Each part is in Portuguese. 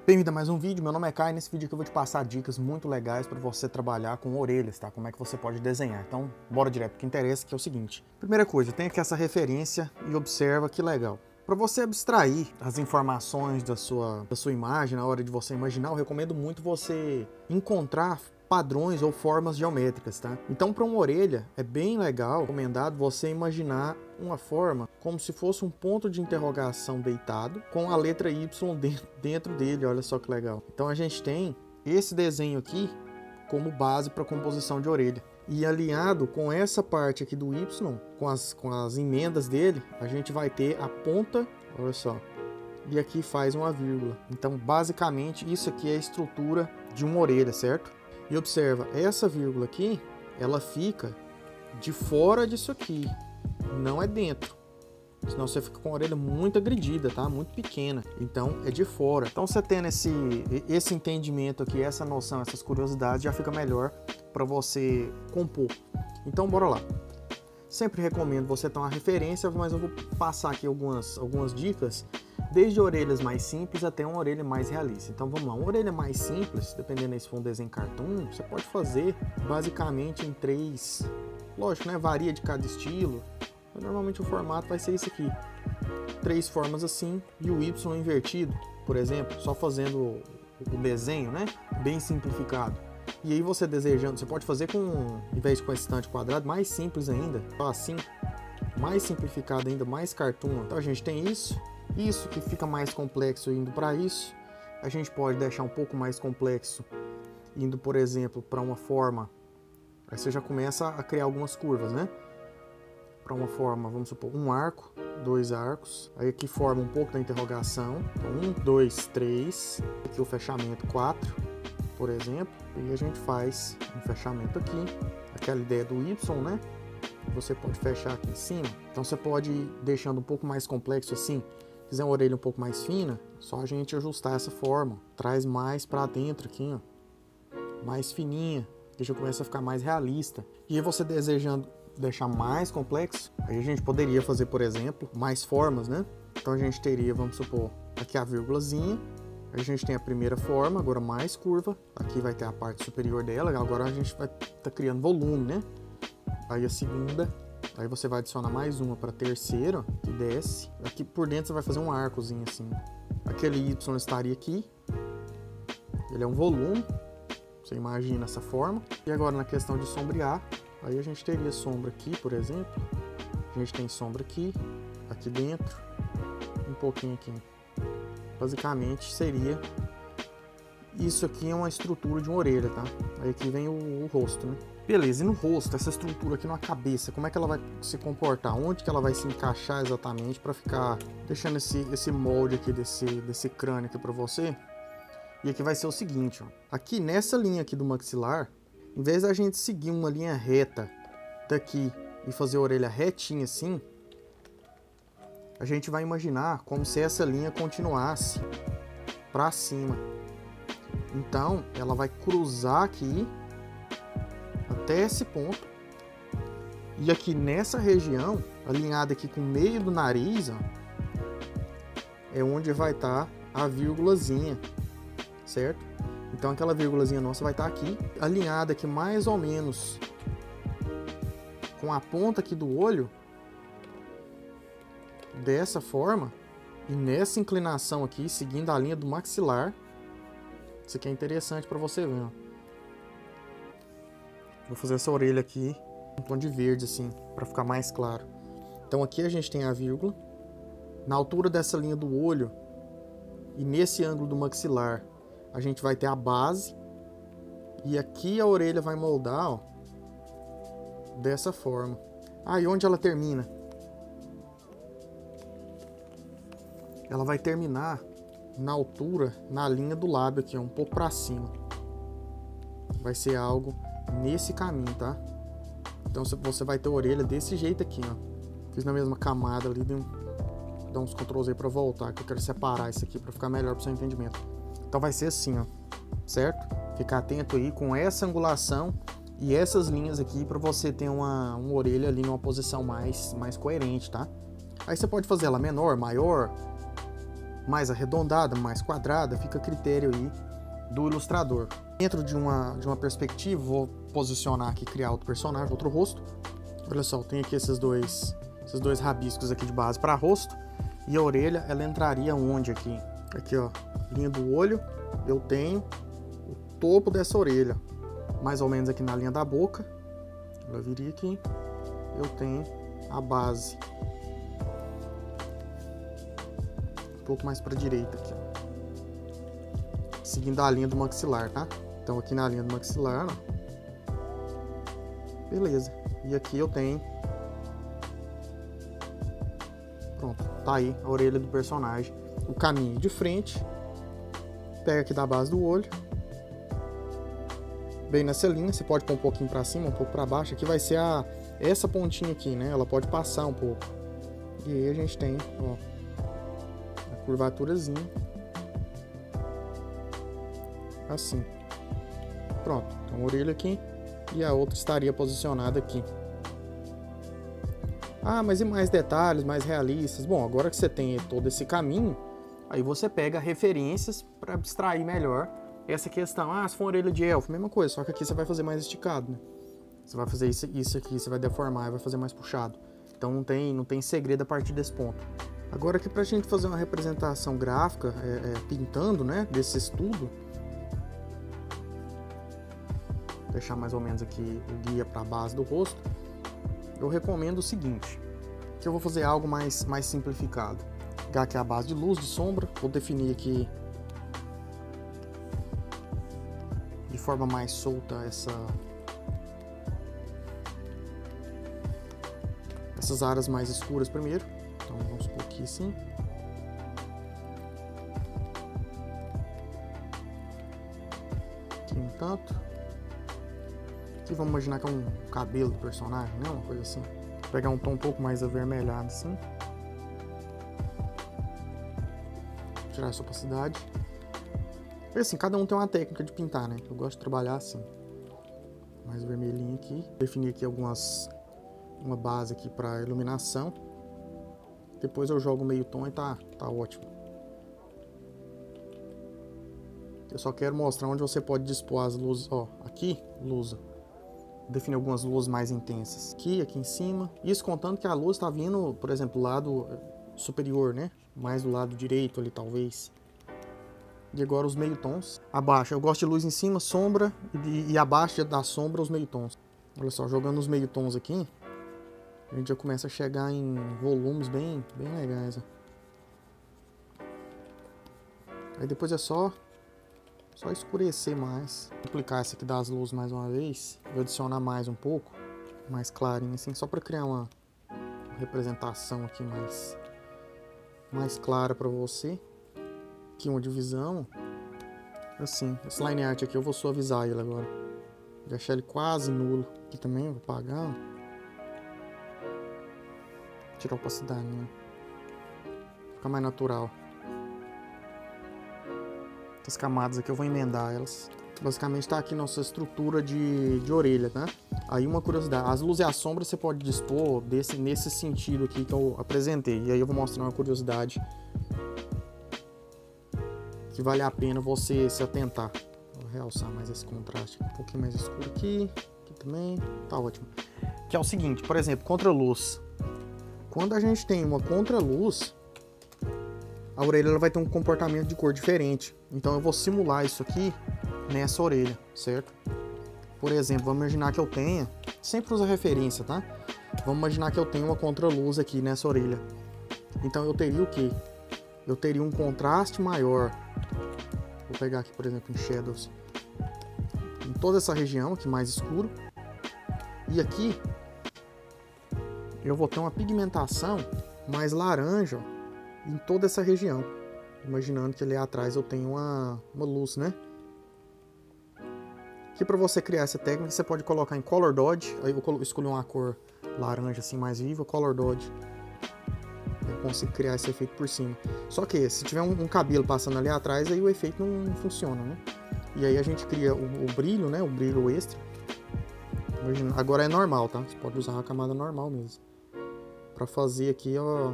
Bem-vindo a mais um vídeo, meu nome é Caio. Nesse vídeo aqui eu vou te passar dicas muito legais para você trabalhar com orelhas, tá? Como é que você pode desenhar. Então, bora direto pro que interessa, que é o seguinte. Primeira coisa, tem aqui essa referência e observa que legal. Para você abstrair as informações da sua imagem, na hora de você imaginar, eu recomendo muito você encontrar padrões ou formas geométricas, tá? Então, para uma orelha, é bem legal, recomendado você imaginar uma forma como se fosse um ponto de interrogação deitado com a letra Y dentro dele, olha só que legal. Então, a gente tem esse desenho aqui como base para a composição de orelha. E alinhado com essa parte aqui do Y, com as emendas dele, a gente vai ter a ponta, olha só, e aqui faz uma vírgula. Então, basicamente, isso aqui é a estrutura de uma orelha, certo? E observa, essa vírgula aqui, ela fica de fora disso aqui, não é dentro. Senão você fica com a orelha muito agredida, tá? Muito pequena. Então, é de fora. Então, você tendo esse entendimento aqui, essa noção, essas curiosidades, já fica melhor para você compor. Então, bora lá. Sempre recomendo você ter uma referência, mas eu vou passar aqui algumas dicas, desde orelhas mais simples até uma orelha mais realista. Então vamos lá, uma orelha mais simples, dependendo se for um desenho cartoon, você pode fazer basicamente em 3, lógico, né? Varia de cada estilo, mas normalmente o formato vai ser esse aqui. 3 formas assim e o Y invertido, por exemplo, só fazendo o desenho, né? Bem simplificado. E aí você desejando, você pode fazer com, em vez de com esse estante quadrado, mais simples ainda, só assim, mais simplificado ainda, mais cartoon. Então a gente tem isso que fica mais complexo indo para isso. A gente pode deixar um pouco mais complexo indo, por exemplo, para uma forma. Aí você já começa a criar algumas curvas, né? Para uma forma, vamos supor, um arco, 2 arcos. Aí aqui forma um pouco da interrogação. Então, 1, 2, 3. Aqui o fechamento 4, por exemplo. E a gente faz um fechamento aqui. Aquela ideia do Y, né? Você pode fechar aqui em cima. Então você pode ir deixando um pouco mais complexo assim. Se quiser uma orelha um pouco mais fina, só a gente ajustar essa forma. Traz mais para dentro aqui, ó. Mais fininha. Deixa começar a ficar mais realista. E aí você desejando deixar mais complexo, aí a gente poderia fazer, por exemplo, mais formas, né? Então a gente teria, vamos supor, aqui a vírgulazinha. A gente tem a primeira forma, agora mais curva. Aqui vai ter a parte superior dela. Agora a gente vai estar criando volume, né? Aí a segunda. Aí você vai adicionar mais uma para a terceira, que desce. Aqui por dentro você vai fazer um arcozinho assim. Aquele Y estaria aqui. Ele é um volume. Você imagina essa forma. E agora na questão de sombrear, aí a gente teria sombra aqui, por exemplo. A gente tem sombra aqui dentro, um pouquinho aqui. Basicamente seria isso aqui, é uma estrutura de uma orelha, tá? Aí aqui vem o rosto, né? Beleza, e no rosto, essa estrutura aqui na cabeça, como é que ela vai se comportar? Onde que ela vai se encaixar exatamente para ficar deixando esse molde aqui desse crânio aqui para você? E aqui vai ser o seguinte, ó. Aqui nessa linha aqui do maxilar, em vez da gente seguir uma linha reta daqui e fazer a orelha retinha assim, a gente vai imaginar como se essa linha continuasse para cima. Então, ela vai cruzar aqui até esse ponto. E aqui nessa região, alinhada aqui com o meio do nariz, ó, é onde vai estar a vírgulazinha, certo? Então, aquela vírgulazinha nossa vai estar aqui, alinhada aqui mais ou menos com a ponta aqui do olho, dessa forma, e nessa inclinação aqui, seguindo a linha do maxilar. Isso aqui é interessante para você ver, ó. Vou fazer essa orelha aqui um tom de verde assim, para ficar mais claro. Então aqui a gente tem a vírgula. Na altura dessa linha do olho e nesse ângulo do maxilar, a gente vai ter a base. E aqui a orelha vai moldar, ó, dessa forma. Ah, e onde ela termina? Ela vai terminar na altura, na linha do lábio aqui, ó, um pouco para cima. Vai ser algo nesse caminho, tá? Então você vai ter a orelha desse jeito aqui, ó. Fiz na mesma camada ali, dá uns Ctrl Z para voltar, que eu quero separar isso aqui para ficar melhor para o seu entendimento. Então vai ser assim, ó, certo? Ficar atento aí com essa angulação e essas linhas aqui para você ter uma orelha ali numa posição mais coerente, tá? Aí você pode fazer ela menor, maior, mais arredondada, mais quadrada, fica a critério aí do ilustrador. Dentro de uma perspectiva, vou posicionar aqui, criar outro personagem, outro rosto. Olha só, tem aqui esses dois rabiscos aqui de base para rosto. E a orelha, ela entraria onde aqui? Aqui, ó, linha do olho, eu tenho o topo dessa orelha, mais ou menos aqui na linha da boca. Ela viria aqui, eu tenho a base. Um pouco mais para a direita aqui, ó. Seguindo a linha do maxilar, tá? Então aqui na linha do maxilar, ó. Beleza. E aqui eu tenho... Pronto, tá aí a orelha do personagem. O caminho de frente. Pega aqui da base do olho. Bem nessa linha, você pode pôr um pouquinho para cima, um pouco para baixo. Aqui vai ser essa pontinha aqui, né? Ela pode passar um pouco. E aí a gente tem, ó, a curvaturazinha. Assim. Pronto, então a orelha aqui e a outra estaria posicionada aqui. Ah, mas e mais detalhes, mais realistas? Bom, agora que você tem todo esse caminho, aí você pega referências para abstrair melhor essa questão. Ah, se for uma orelha de elfo, mesma coisa, só que aqui você vai fazer mais esticado, né? Você vai fazer isso aqui, você vai deformar e vai fazer mais puxado. Então não tem segredo a partir desse ponto. Agora aqui pra gente fazer uma representação gráfica, pintando, né, desse estudo, deixar mais ou menos aqui o guia para a base do rosto, eu recomendo o seguinte, que eu vou fazer algo mais simplificado. Pegar aqui a base de luz, de sombra, vou definir aqui de forma mais solta essas áreas mais escuras primeiro. Então vamos por aqui assim. Aqui um tanto. Aqui vamos imaginar que é um cabelo do personagem, né? Uma coisa assim. Vou pegar um tom um pouco mais avermelhado assim. Tirar essa opacidade. E assim, cada um tem uma técnica de pintar, né? Eu gosto de trabalhar assim. Mais vermelhinho aqui. Definir aqui uma base aqui para iluminação. Depois eu jogo meio tom e tá ótimo. Eu só quero mostrar onde você pode dispor as luzes. Ó, aqui, luz. Definir algumas luzes mais intensas. Aqui em cima. Isso contando que a luz está vindo, por exemplo, do lado superior, né? Mais do lado direito ali, talvez. E agora os meio tons. Abaixo, eu gosto de luz em cima, sombra. E abaixo da sombra, os meio tons. Olha só, jogando os meio tons aqui, a gente já começa a chegar em volumes bem legais. Ó. Aí depois é só escurecer mais. Vou aplicar essa aqui das luzes mais uma vez. Vou adicionar mais um pouco, mais clarinho assim, só para criar uma representação aqui mais clara para você. Aqui uma divisão. Assim, esse line art aqui eu vou suavizar ele agora. Deixar ele quase nulo. Aqui também vou apagar. Tirar a opacidade, né? Fica mais natural. Essas camadas aqui eu vou emendar elas. Basicamente está aqui nossa estrutura de orelha, né? Aí uma curiosidade, as luzes e as sombras você pode dispor nesse sentido aqui que eu apresentei. E aí eu vou mostrar uma curiosidade que vale a pena você se atentar. Vou realçar mais esse contraste, um pouquinho mais escuro aqui também, tá ótimo. Que é o seguinte, por exemplo, contraluz. Quando a gente tem uma contraluz, a orelha ela vai ter um comportamento de cor diferente. Então eu vou simular isso aqui nessa orelha, certo? Por exemplo, vamos imaginar que eu tenha, sempre usa referência, tá? Vamos imaginar que eu tenho uma contraluz aqui nessa orelha. Então eu teria o quê? Eu teria um contraste maior. Vou pegar aqui, por exemplo, em Shadows. Em toda essa região aqui mais escuro. E aqui eu vou ter uma pigmentação mais laranja, ó, em toda essa região. Imaginando que ali atrás eu tenho uma luz, né? Aqui para você criar essa técnica, você pode colocar em Color Dodge. Aí eu vou escolher uma cor laranja assim mais viva, Color Dodge. Eu consigo criar esse efeito por cima. Só que se tiver um cabelo passando ali atrás, aí o efeito não funciona, né? E aí a gente cria o brilho, né? O brilho extra. Imagina, agora é normal, tá? Você pode usar uma camada normal mesmo. Pra fazer aqui, ó,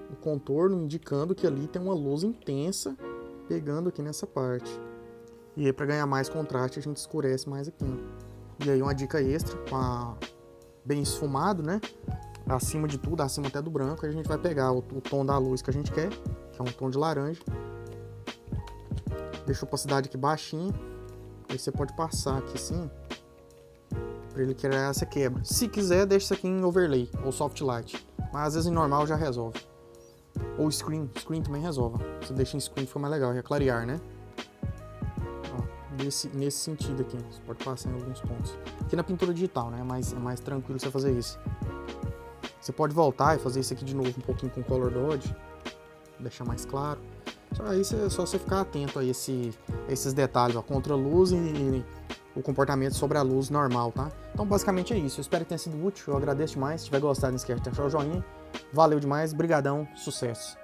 o contorno, indicando que ali tem uma luz intensa pegando aqui nessa parte. E aí, para ganhar mais contraste, a gente escurece mais aqui, ó. E aí, uma dica extra, bem esfumado, né? Acima de tudo, acima até do branco, a gente vai pegar o tom da luz que a gente quer, que é um tom de laranja. Deixa a opacidade aqui baixinha. Aí você pode passar aqui assim, para ele criar essa quebra. Se quiser, deixa isso aqui em overlay ou soft light, mas às vezes em normal já resolve. Ou screen também resolve. Você deixa em screen, fica mais legal, é clarear, né? Ó, nesse sentido aqui, você pode passar em alguns pontos. Aqui na pintura digital, né? É mais tranquilo você fazer isso. Você pode voltar e fazer isso aqui de novo um pouquinho com Color Dodge, deixar mais claro. Só você ficar atento a esses detalhes, ó, contra a luz e o comportamento sobre a luz normal, tá? Então basicamente é isso, eu espero que tenha sido útil, eu agradeço demais, se tiver gostado não esquece de deixar o joinha, valeu demais, brigadão, sucesso!